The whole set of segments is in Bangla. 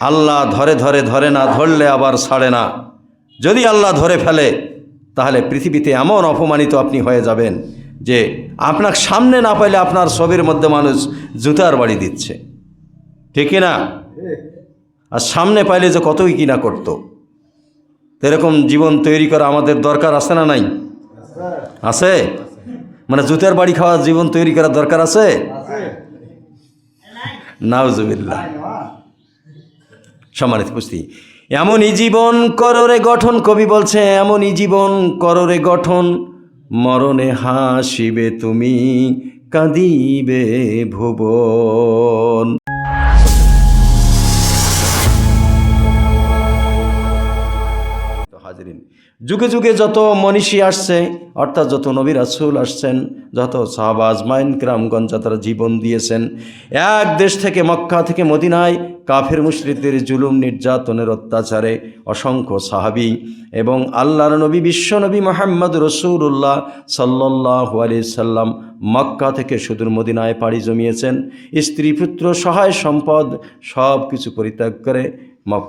আল্লাহ ধরে ধরে ধরে না, ধরলে আবার ছাড়ে না। যদি আল্লাহ ধরে ফেলে তাহলে পৃথিবীতে এমন অপমানিত আপনি হয়ে যাবেন যে আপনার সামনে না পাইলে আপনার ছবির মধ্যে মানুষ জুতার বাড়ি দিচ্ছে, ঠিক না? আর সামনে পাইলে যে কতই কিনা করতো। এরকম জীবন তৈরি করা আমাদের দরকার আছে না নাই? আছে। মানে জুতার বাড়ি খাওয়া জীবন তৈরি করার দরকার আছে? নাউজুবিল্লাহ। সম্মানিত উপস্থিতি, এমনই জীবন কররে গঠন, কবি বলছে এমনই জীবন কররে গঠন, মরণে হাসিবে তুমি কাঁদিবে ভুবন। হাজরিন, যুগে যুগে যত মনীষী আসছে, অর্থাৎ যত নবী রাসূল আসছেন, যত সাহাবা আজমাইন কিরামগঞ্জ তারা জীবন দিয়েছেন, এক দেশ থেকে মক্কা থেকে মদিনায় কাফের মুশরিকদের জুলুম নির্যাতনের অত্যাচারে অসংখ্য সাহাবী এবং আল্লাহর নবী বিশ্বনবী মুহাম্মদ রাসূলুল্লাহ সাল্লাল্লাহু আলাইহি সাল্লাম মক্কা থেকে সুদূর মদিনায় পাড়ি জমিয়েছেন। স্ত্রী পুত্র সহায় সম্পদ সব কিছু পরিত্যাগ করে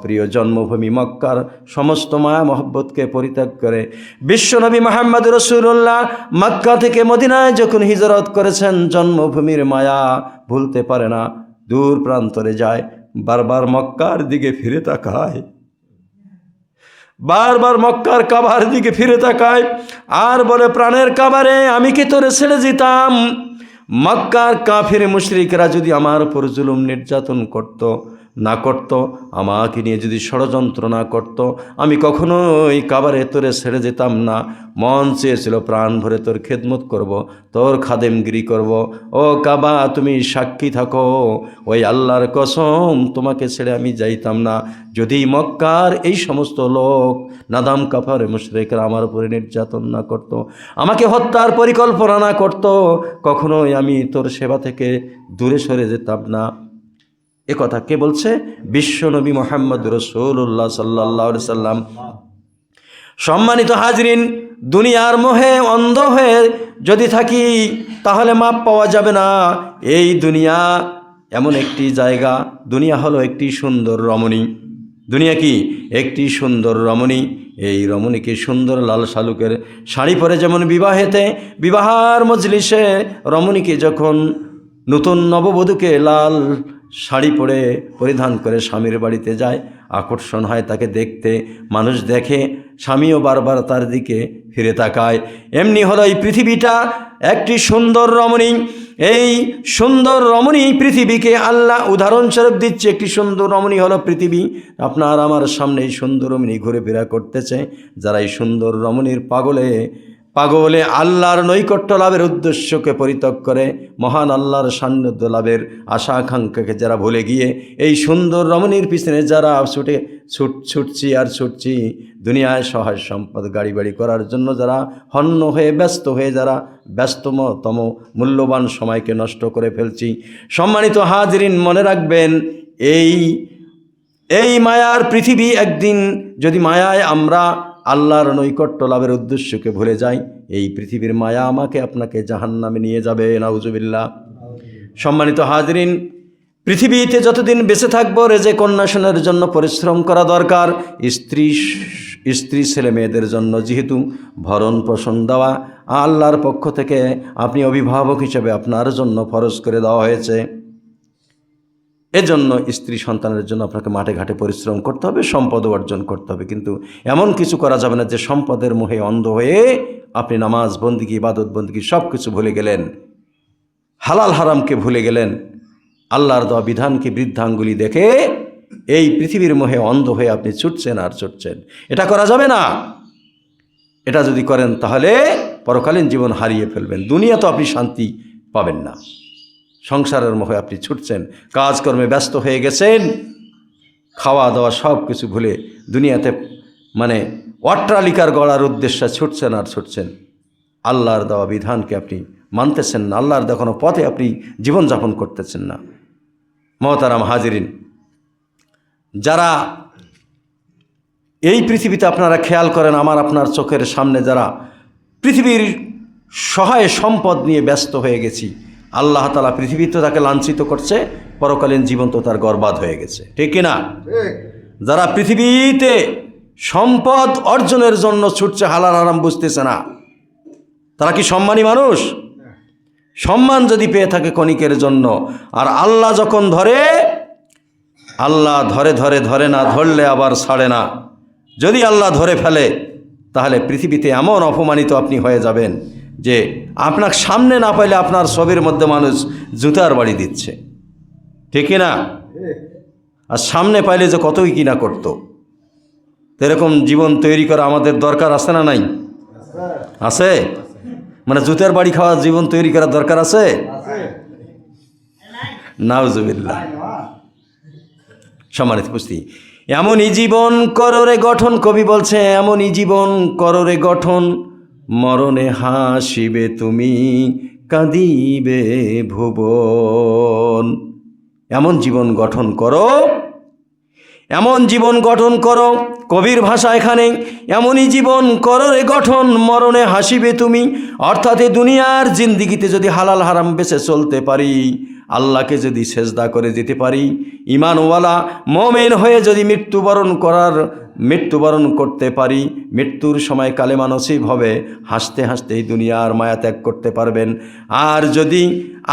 প্রিয় জন্মভূমি মক্কার সমস্ত মায়া মহব্বতকে পরিত্যাগ করে বিশ্বনবী মুহাম্মদ রাসূলুল্লাহ মক্কা থেকে মদিনায় যখন হিজরত করেছেন, জন্মভূমির মায়া ভুলতে পারে না, দূর প্রান্তরে যায়, বারবার মক্কার দিকে ফিরে তাকায়, বারবার মক্কার কাবার দিকে ফিরে তাকায় আর বলে, প্রাণের কাবারে আমি কি তোরে ছেড়ে যেতাম? মক্কার কাফির মুশরিকরা যদি আমার উপর জুলুম নির্যাতন না করত, আমাকে নিয়ে যদি ষড়যন্ত্র না করত, আমি কখনোই কাবারে তোরে ছেড়ে যেতাম না। মন চেয়েছিল প্রাণ ভরে তোর খেদমত করব, তোর খাদেমগিরি করব। ও কাবা, তুমি সাক্ষী থাকো, ওই আল্লাহর কসম তোমাকে ছেড়ে আমি যাইতাম না। যদি মক্কার এই সমস্ত লোক নাদাম কাফার মুশরিকরা আমার উপরে নির্যাতন না করত, আমাকে হত্যার পরিকল্পনা না করত, কখনোই আমি তোর সেবা থেকে দূরে সরে যেতাম না। এ কথা কে বলছে? বিশ্বনবী মুহাম্মদ রাসূলুল্লাহ সাল্লাল্লাহু আলাইহি সাল্লাম। সম্মানিত হাজরিন, দুনিয়ার মোহে অন্ধ হয়ে যদি থাকি তাহলে মাপ পাওয়া যাবে না। এই দুনিয়া এমন একটি জায়গা, দুনিয়া হলো একটি সুন্দর রমণী। দুনিয়া কি? একটি সুন্দর রমণী। এই রমণীকে সুন্দর লাল শালুকের শাড়ি পরে যেমন বিবাহের মজলিসে রমণীকে যখন নতুন নববধূকে লাল শাড়ি পরিধান করে স্বামীর বাড়িতে যায়, আকর্ষণ হয় তাকে দেখতে, মানুষ দেখে, স্বামীও বারবার তার দিকে ফিরে তাকায়। এমনি হলো এই পৃথিবীটা একটি সুন্দর রমণী। এই সুন্দর রমণী পৃথিবীকে আল্লাহ উদাহরণস্বরূপ দিচ্ছে। একটি সুন্দর রমণী হলো পৃথিবী। আপনার আমার সামনে এই সুন্দর রমণী ঘুরে ফেরা করতেছে। যারা এই সুন্দর রমণীর পাগলে আল্লাহর নৈকট্য লাভের উদ্দেশ্যকে পরিত্যাগ করে, মহান আল্লাহর সান্নিধ্য লাভের আশা আকাঙ্ক্ষাকে যারা ভুলে গিয়ে এই সুন্দর রমণীর পিছনে যারা ছুটছি, দুনিয়ায় সহায় সম্পদ গাড়ি বাড়ি করার জন্য যারা হন্য হয়ে ব্যস্ত হয়ে যারা ব্যস্ততম মূল্যবান সময়কে নষ্ট করে ফেলছি। সম্মানিত হাজরিন, মনে রাখবেন এই মায়ার পৃথিবী একদিন যদি মায়ায় আমরা আল্লাহর নৈকট্য লাভের উদ্দেশ্যকে ভুলে যাই, এই পৃথিবীর মায়া আমাকে আপনাকে জাহান্নামে নিয়ে যাবে। নাউজুবিল্লাহ। সম্মানিত হাজরিন, পৃথিবীতে যতদিন বেঁচে থাকবো রেজেক অন্বেষণের জন্য পরিশ্রম করা দরকার। স্ত্রী ছেলে মেয়েদের জন্য যেহেতু ভরণ পোষণ দেওয়া আল্লাহর পক্ষ থেকে আপনি অভিভাবক হিসেবে আপনার জন্য ফরজ করে দেওয়া হয়েছে। এজন্য স্ত্রী সন্তানের জন্য আপনাকে মাঠে ঘাটে পরিশ্রম করতে হবে, সম্পদ অর্জন করতে হবে। কিন্তু এমন কিছু করা যাবে না যে সম্পদের মোহে অন্ধ হয়ে আপনি নামাজ বন্দিগি ইবাদত বন্দিগি সব কিছু ভুলে গেলেন, হালাল হারামকে ভুলে গেলেন, আল্লাহর দেওয়া বিধানকে বৃদ্ধাঙ্গুলি দেখে এই পৃথিবীর মোহে অন্ধ হয়ে আপনি ছুটছেন। এটা করা যাবে না। এটা যদি করেন তাহলে পরকালীন জীবন হারিয়ে ফেলবেন, দুনিয়া তো আপনি শান্তি পাবেন না। সংসারের মোহে আপনি ছুটছেন, কাজকর্মে ব্যস্ত হয়ে গেছেন, খাওয়া দাওয়া সব কিছু ভুলে দুনিয়াতে অট্টালিকার গড়ার উদ্দেশ্যে ছুটছেন। আল্লাহর দেওয়া বিধানকে আপনি মানতেছেন না, আল্লাহর দেখানো পথে আপনি জীবনযাপন করতেছেন না। মহতারাম হাজিরিন, যারা এই পৃথিবীতে আপনারা খেয়াল করেন, আমার আপনার চোখের সামনে যারা পৃথিবীর সহায় সম্পদ নিয়ে ব্যস্ত হয়ে গেছি, আল্লাহ তাআলা পৃথিবীতে তাকে লাঞ্ছিত করছে, পরকালীন জীবন তো তার বরবাদ হয়ে গেছে, ঠিক কিনা? যারা পৃথিবীতে সম্পদ অর্জনের জন্য ছুটছে, হালাল হারাম বুঝতেছে না, তারা কি সম্মানী মানুষ? সম্মান যদি পেয়ে থাকে ক্ষণিকের জন্য, আর আল্লাহ যখন ধরে, আল্লাহ ধরে ধরে ধরে না, ধরলে আবার ছাড়ে না। যদি আল্লাহ ধরে ফেলে তাহলে পৃথিবীতে এমন অপমানিত আপনি হয়ে যাবেন যে আপনার সামনে না পাইলে আপনার ছবির মধ্যে মানুষ জুতার বাড়ি দিচ্ছে, ঠিক না? আর সামনে পাইলে যে কতই কিনা করতো। এরকম জীবন তৈরি করা আমাদের দরকার আছে না নাই? আছে। মানে জুতার বাড়ি খাওয়া জীবন তৈরি করার দরকার আছে? নাউজুবিল্লাহ। সম্মানিত উপস্থিতি, এমনই জীবন কররে গঠন, কবি বলছে এমনই জীবন কররে গঠন, মরণে হাসিবে তুমি, কাঁদিবে ভুবন। এমন জীবন গঠন করো, এমন জীবন গঠন করো। কবির ভাষা এখানে এমনই জীবন করো রে গঠন, মরণে হাসিবে তুমি। অর্থাৎ এই দুনিয়ার জিন্দিগিতে যদি হালাল হারাম বেঁচে চলতে পারি, আল্লাহকে যদি সেজদা করে যেতে পারি, ঈমানওয়ালা মুমিন হয়ে যদি মৃত্যুবরণ করতে পারি, মৃত্যুর সময় কালেমা নসিব হবে, হাসতে হাসতে এই দুনিয়ার মায়া ত্যাগ করতে পারবেন। আর যদি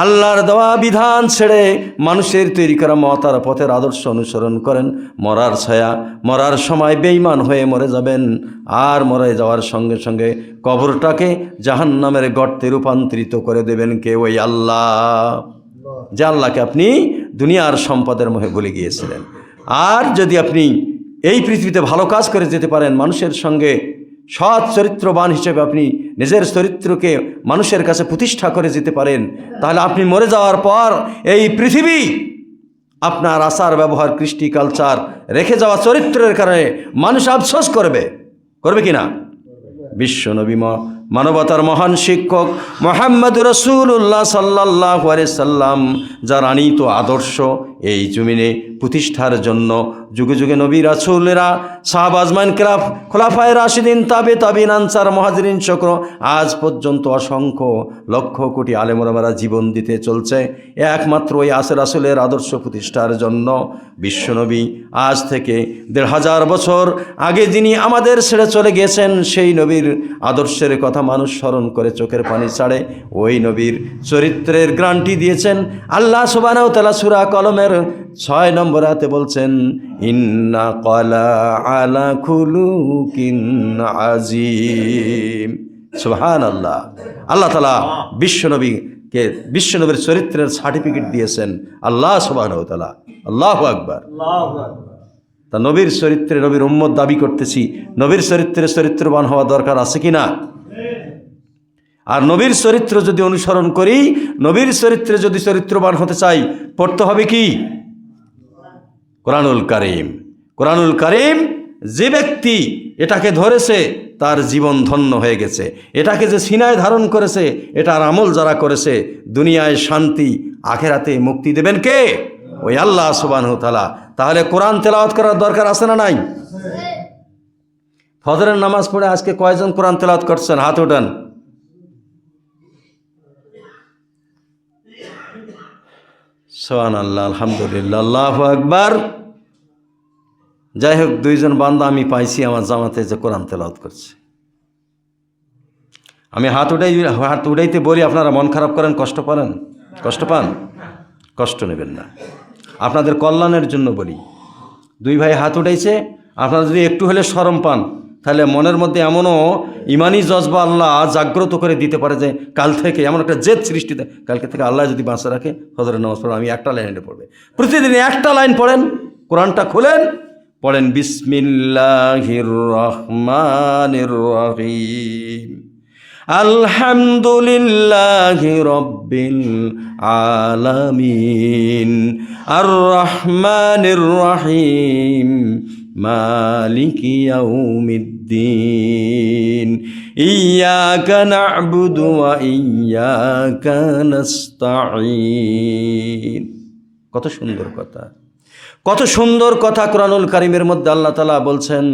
আল্লাহর দেওয়া বিধান ছেড়ে মানুষের তৈরি করা মতার পথের আদর্শ অনুসরণ করেন, মরার সময় বেঈমান হয়ে মরে যাবেন। আর মরে যাওয়ার সঙ্গে সঙ্গে কবরটাকে জাহান্নামের গর্তে রূপান্তরিত করে দেবেন কে? ওই আল্লাহ, যে আল্লাহকে আপনি দুনিয়ার সম্পদের মোহে ভুলে গিয়েছিলেন। আর যদি আপনি এই পৃথিবীতে ভালো কাজ করে যেতে পারেন, মানুষের সঙ্গে সৎ চরিত্রবান হিসেবে আপনি নিজের চরিত্রকে মানুষের কাছে প্রতিষ্ঠা করে যেতে পারেন, তাহলে আপনি মরে যাওয়ার পর এই পৃথিবী আপনার আচার ব্যবহার, কৃষ্টি কালচার, রেখে যাওয়া চরিত্রের কারণে মানুষ আফসোস করবে কি না? বিশ্বনবী মানবতার মহান শিক্ষক মুহাম্মদ রাসূলুল্লাহ সাল্লাল্লাহু আলাইহি সাল্লাম, যার আনিত আদর্শ এই জমিনে প্রতিষ্ঠার জন্য যুগে যুগে নবী রাসূলেরা, সাহাবা আজমাইন, খোলাফায়ে রাশিদিন, তাবিঈন, আনসার, মুহাজিরিন চক্র, আজ পর্যন্ত অসংখ্য লক্ষ কোটি আলেম ওলামারা জীবন দিতে চলছে একমাত্র ওই রাসূলের আদর্শ প্রতিষ্ঠার জন্য। বিশ্বনবী আজ থেকে ১৫০০ বছর আগে যিনি আমাদের ছেড়ে চলে গিয়েছেন, সেই নবীর আদর্শের কথা মানুষ স্মরণ করে চোখের পানি ছাড়ে। ওই নবীর চরিত্রের গ্যারান্টি দিয়েছেন আল্লাহ সুবহানাহু ওয়া তাআলা সূরা কলমের ৬ নম্বর আয়াতে বলছেন, ইন্না ক্বালা আলা খুলুকিন আযীম। সুবহানাল্লাহ। আল্লাহ তাআলা বিশ্বনবীর চরিত্রের সার্টিফিকেট দিয়েছেন আল্লাহ সুবহানাহু ওয়া তাআলা। আল্লাহু আকবার। তা নবীর চরিত্রে নবীর উম্মত দাবি করতেছি, নবীর চরিত্রে চরিত্রবান হওয়া দরকার আছে কি না? আর নবীর চরিত্র যদি অনুসরণ করি, নবীর চরিত্রে যদি চরিত্রবান হতে চাই, পড়তে হবে কি? কোরআনুল কারীম। কোরআনুল কারীম যে ব্যক্তি এটাকে ধরেছে তার জীবন ধন্য হয়ে গেছে। এটাকে যে সিনায় ধারণ করেছে, এটার আমল যারা করেছে, দুনিয়ায় শান্তি, আখেরাতে মুক্তি দেবেন কে? ওই আল্লাহ সুবহানাহু ওয়া তাআলা। তাহলে কোরআন তেলাওয়াত করার দরকার আছে না নাই? ফজরের নামাজ পড়ে আজকে কয়জন কোরআন তেলাওয়াত করছেন? হাত ওঠান। সুবহানাল্লাহ, আলহামদুলিল্লাহ, আল্লাহু আকবার। যাই হোক, 2 জন বান্দা আমি পাইছি আমার জামাতে যে কোরআন তেলাওয়াত করছে। আমি হাত উঠাইতে বলি, আপনারা মন খারাপ করেন, কষ্ট পান, কষ্ট নেবেন না, আপনাদের কল্যাণের জন্য বলি। 2 ভাই হাত উঠাইছে, আপনারা যদি একটু হলে শরম পান, তাহলে মনের মধ্যে এমনও ইমানি জজবা আল্লাহ জাগ্রত করে দিতে পারে যে কাল থেকে এমন একটা জেদ সৃষ্টিতে, কালকে থেকে আল্লাহ যদি বাঁচা রাখে, ফজরের নামাজ পড়ে আমি একটা লাইনে পড়বে, প্রতিদিন একটা লাইন পড়েন, কোরআনটা খুলেন, পড়েন বিসমিল্লাহির রহমানির রহিম, আলহামদুলিল্লাহি রাব্বিল আলামিন, আর রহমানির রহিম, মালিকি ইয়াউমিদ্দিন, ইয়্যাকা না'বুদু ওয়া ইয়্যাকা নাস্তাঈন। কত সুন্দর কথা, কত সুন্দর কথা কোরআনুল কারীমের মধ্যে আল্লাহ তাআলা বলছেন।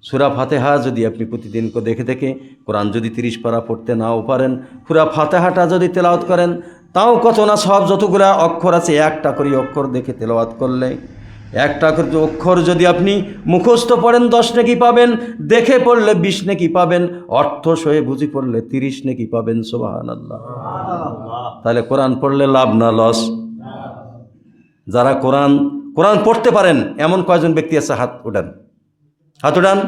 সূরা ফাতিহা যদি আপনি প্রতিদিন দেখে কোরআন যদি 30 পারা পড়তে নাও পারেন, সূরা ফাতিহাটা যদি তেলাওয়াত করেন, তাও কত না সব, যতগুলা অক্ষর আছে একটা করে অক্ষর দেখে তেলাওয়াত করলে, একটা করে অক্ষর যদি আপনি মুখস্থ পড়েন 10 নেকি পাবেন, দেখে পড়লে 20 নেকি পাবেন, অর্থ সহে বুঝি পড়লে 30 নেকি পাবেন। সুবহানাল্লাহ। তাহলে কোরআন পড়লে লাভ না লস? যারা কোরআন পড়তে পারেন এমন কয়জন ব্যক্তি আছে? হাত উঠান, হাত উঠান।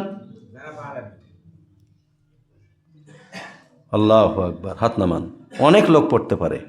আল্লাহু আকবার, হাত নামান। অনেক লোক পড়তে পারে।